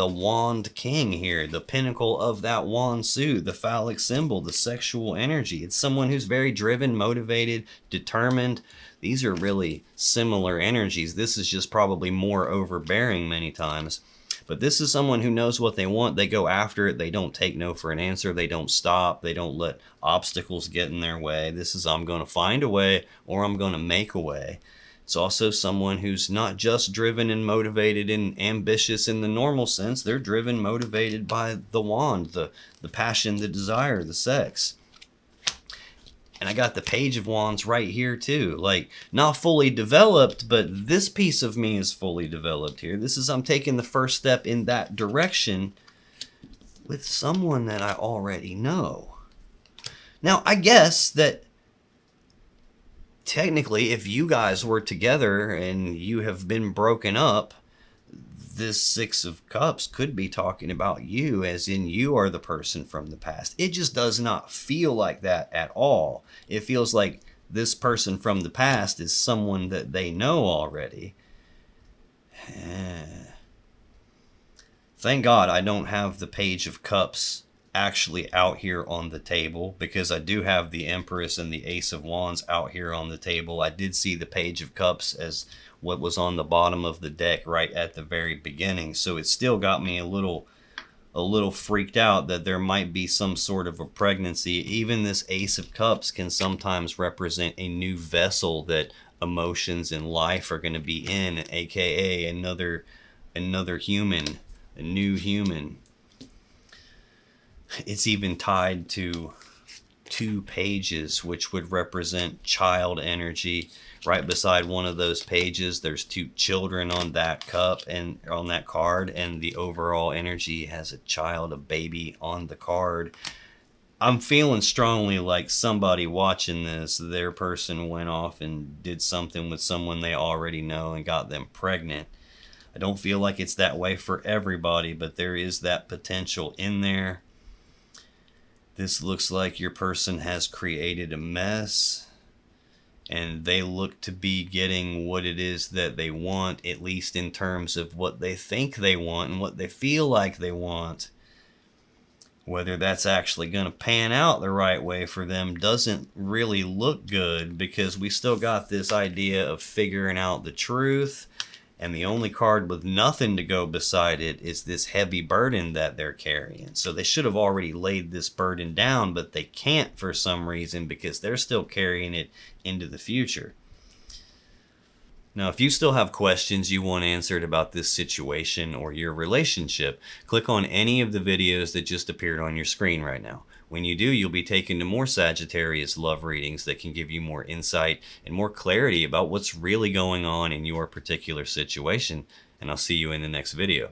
Wand King here, the pinnacle of that wand suit, the phallic symbol, the sexual energy. It's someone who's very driven, motivated, determined. These are really similar energies. This is just probably more overbearing many times. But this is someone who knows what they want. They go after it. They don't take no for an answer. They don't stop. They don't let obstacles get in their way. This is, I'm going to find a way or I'm going to make a way. It's also someone who's not just driven and motivated and ambitious in the normal sense. They're driven, motivated by the wand, the passion, the desire, the sex. And I got the Page of Wands right here too. Like, not fully developed, but this piece of me is fully developed here. This is, I'm taking the first step in that direction with someone that I already know. Now, I guess that technically, if you guys were together and you have been broken up, this Six of Cups could be talking about you, as in you are the person from the past. It just does not feel like that at all. It feels like this person from the past is someone that they know already. Thank God I don't have the Page of Cups actually out here on the table, because I do have the Empress and the Ace of Wands out here on the table. I did see the Page of Cups as what was on the bottom of the deck right at the very beginning, so it still got me a little freaked out that there might be some sort of a pregnancy. Even this Ace of Cups can sometimes represent a new vessel that emotions and life are going to be in, aka another human, a new human. It's even tied to 2 pages, which would represent child energy. Right beside one of those pages, there's 2 children on that cup and on that card, and the overall energy has a child, a baby on the card. I'm feeling strongly like somebody watching this, their person went off and did something with someone they already know and got them pregnant. I don't feel like it's that way for everybody, but there is that potential in there. This looks like your person has created a mess, and they look to be getting what it is that they want, at least in terms of what they think they want and what they feel like they want. Whether that's actually going to pan out the right way for them doesn't really look good, because we still got this idea of figuring out the truth, and the only card with nothing to go beside it is this heavy burden that they're carrying. So they should have already laid this burden down, but they can't for some reason, because they're still carrying it into the future. Now, if you still have questions you want answered about this situation or your relationship, click on any of the videos that just appeared on your screen right now. When you do, you'll be taken to more Sagittarius love readings that can give you more insight and more clarity about what's really going on in your particular situation. And I'll see you in the next video.